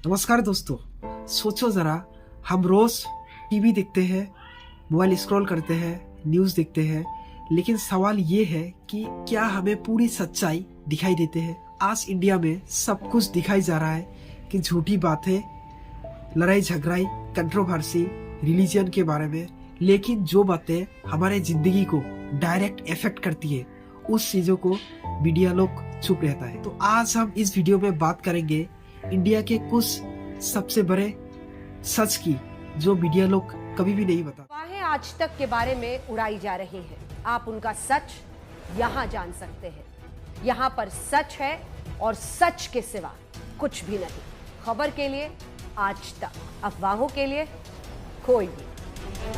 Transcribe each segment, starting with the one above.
नमस्कार दोस्तों। सोचो जरा, हम रोज टीवी देखते हैं, मोबाइल स्क्रॉल करते हैं, न्यूज़ देखते हैं, लेकिन सवाल ये है कि क्या हमें पूरी सच्चाई दिखाई देते हैं? आज इंडिया में सब कुछ दिखाई जा रहा है कि झूठी बातें, लड़ाई झगड़ाई, कंट्रोवर्सी, रिलीजन के बारे में, लेकिन जो बातें हमारे जिंदगी को डायरेक्ट इफेक्ट करती है उस चीजों को मीडिया लोग चुप रहता है। तो आज हम इस वीडियो में बात करेंगे इंडिया के कुछ सबसे बड़े सच की जो मीडिया लोग कभी भी नहीं बताते। अफवाहें आज तक के बारे में उड़ाई जा रही हैं। आप उनका सच यहाँ जान सकते हैं। यहाँ पर सच है और सच के सिवा कुछ भी नहीं। खबर के लिए आज तक, अफवाहों के लिए कोई नहीं।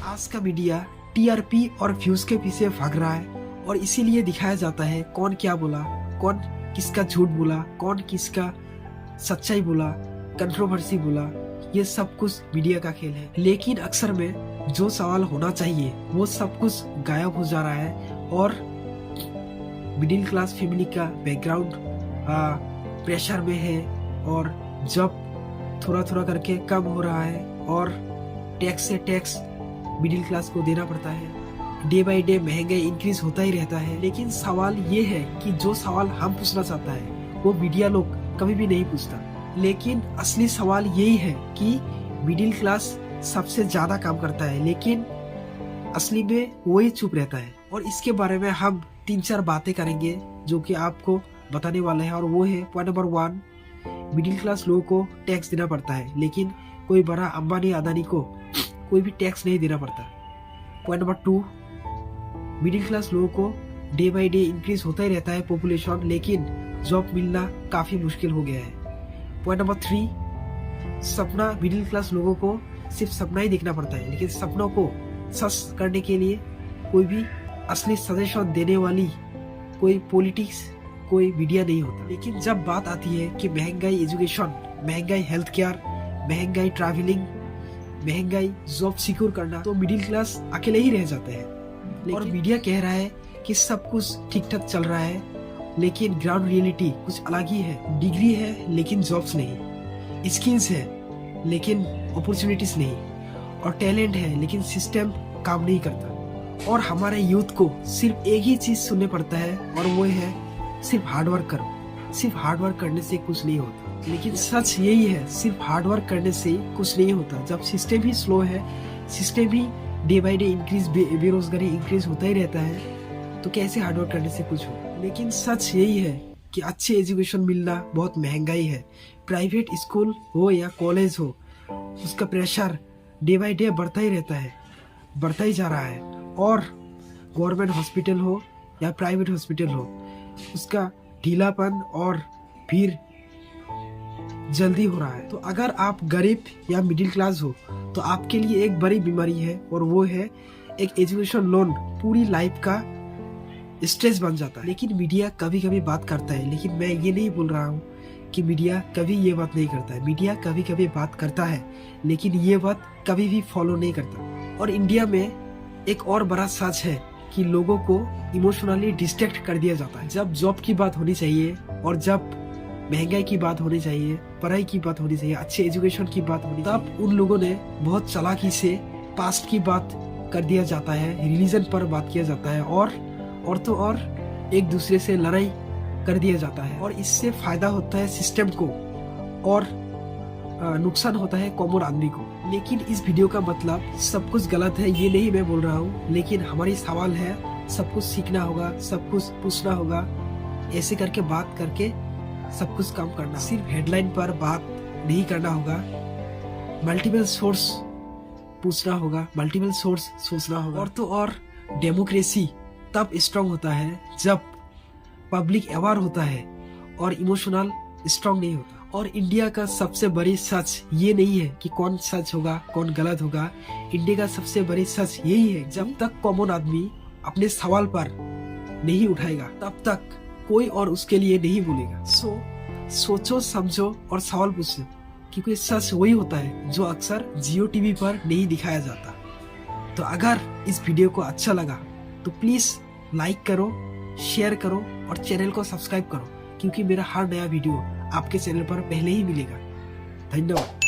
आज का मीडिया टीआरपी और व्यूज के पीछे भाग रहा है और इसीलिए दिखाया जाता है कौन क्या बोला, कौन किसका झूठ बोला, कौन किसका सच्चाई बोला, कंट्रोवर्सी बोला। ये सब कुछ मीडिया का खेल है, लेकिन अक्सर में जो सवाल होना चाहिए वो सब कुछ गायब हो जा रहा है और मिडिल क्लास फैमिली का बैकग्राउंड प्रेशर में है और जब थोड़ा थोड़ा करके कम हो रहा है और टैक्स से टैक्स मिडिल क्लास को देना पड़ता है। डे बाय डे महंगाई इंक्रीज होता ही रहता है। लेकिन सवाल ये है कि जो सवाल हम पूछना चाहता है वो मीडिया लोग कभी भी नहीं पूछता। लेकिन असली सवाल यही है कि मिडिल क्लास सबसे ज्यादा काम करता है, लेकिन असली में वही चुप रहता है। और इसके बारे में हम 3-4 बातें करेंगे जो कि आपको बताने वाले हैं। और वो है पॉइंट नंबर 1, मिडिल क्लास लोगों को टैक्स देना पड़ता है, लेकिन कोई बड़ा अंबानी अदानी को कोई भी टैक्स नहीं देना पड़ता। पॉइंट नंबर 2, मिडिल क्लास लोगों को डे बाय डे इंक्रीज होता ही रहता है पॉपुलेशन, लेकिन जॉब मिलना काफी मुश्किल हो गया है। पॉइंट नंबर 3, सपना मिडिल क्लास लोगों को सिर्फ सपना ही देखना पड़ता है, लेकिन सपनों को सच करने के लिए कोई भी असली सजेशन देने वाली कोई पॉलिटिक्स, कोई मीडिया नहीं होता। लेकिन जब बात आती है कि महंगाई एजुकेशन, महंगाई हेल्थ केयर, महंगाई ट्रैवलिंग, महंगाई जॉब सिक्योर करना, तो मिडिल क्लास अकेले ही रह जाते हैं। और मीडिया कह रहा है कि सब कुछ ठीक ठाक चल रहा है, लेकिन ग्राउंड रियलिटी कुछ अलग ही है। डिग्री है लेकिन जॉब्स नहीं, स्किल्स है लेकिन अपॉर्चुनिटीज नहीं, और टैलेंट है लेकिन सिस्टम काम नहीं करता। और हमारे यूथ को सिर्फ एक ही चीज सुनने पड़ता है और वो है सिर्फ हार्डवर्क करो। सिर्फ हार्डवर्क करने से कुछ नहीं होता, लेकिन सच यही है, सिर्फ हार्डवर्क करने से कुछ नहीं होता। जब सिस्टम ही स्लो है, system he day by day increase, बेरोजगारी इंक्रीज होता ही रहता है, तो कैसे हार्डवर्क करने से कुछ हो। लेकिन सच यही है कि अच्छी एजुकेशन मिलना बहुत महंगाई है। प्राइवेट स्कूल हो या कॉलेज हो, उसका प्रेशर डे बाय डे बढ़ता ही रहता है, बढ़ता ही जा रहा है। और गवर्नमेंट हॉस्पिटल हो या प्राइवेट हॉस्पिटल हो, उसका ढीलापन और भीड़ जल्दी हो रहा है। तो अगर आप गरीब या मिडिल क्लास हो तो आपके लिए एक बड़ी बीमारी है, और वो है एक एजुकेशन लोन पूरी लाइफ का स्ट्रेस बन जाता है। लेकिन मीडिया कभी कभी बात करता है, लेकिन मैं ये नहीं बोल रहा हूँ कि मीडिया कभी ये बात नहीं करता है। मीडिया कभी कभी बात करता है, लेकिन ये बात कभी भी फॉलो नहीं करता। और इंडिया में एक और बड़ा सच है कि लोगों को इमोशनली डिस्ट्रैक्ट कर दिया जाता है। जब जॉब की बात होनी चाहिए और जब महंगाई की बात होनी चाहिए, पढ़ाई की बात होनी चाहिए, अच्छे एजुकेशन की बात होनी चाहिए, तब उन लोगों ने बहुत चालाकी से पास्ट की बात कर दिया जाता है, रिलीजन पर बात किया जाता है और तो और एक दूसरे से लड़ाई कर दिया जाता है। और इससे फायदा होता है सिस्टम को और नुकसान होता है कॉमन आदमी को। लेकिन इस वीडियो का मतलब सब कुछ गलत है ये नहीं मैं बोल रहा हूँ, लेकिन हमारी सवाल है सब कुछ सीखना होगा, सब कुछ पूछना होगा, ऐसे करके बात करके सब कुछ काम करना। सिर्फ हेडलाइन पर बात नहीं करना होगा, मल्टीपल सोर्स पूछना होगा, मल्टीपल सोर्स सोचना होगा। और तो और डेमोक्रेसी तब स्ट्रांग होता है जब पब्लिक अवेयर होता है और इमोशनल स्ट्रांग नहीं होता। और इंडिया का सबसे बड़ी सच ये नहीं है कि कौन सच होगा कौन गलत होगा। इंडिया का सबसे बड़ी सच यही है, जब तक कॉमन आदमी अपने सवाल पर नहीं उठाएगा तब तक कोई और उसके लिए नहीं बोलेगा। सोचो समझो और सवाल पूछो, क्योंकि सच वही होता है जो अक्सर जियो टीवी पर नहीं दिखाया जाता। तो अगर इस वीडियो को अच्छा लगा तो प्लीज लाइक करो, शेयर करो और चैनल को सब्सक्राइब करो, क्योंकि मेरा हर नया वीडियो आपके चैनल पर पहले ही मिलेगा। धन्यवाद।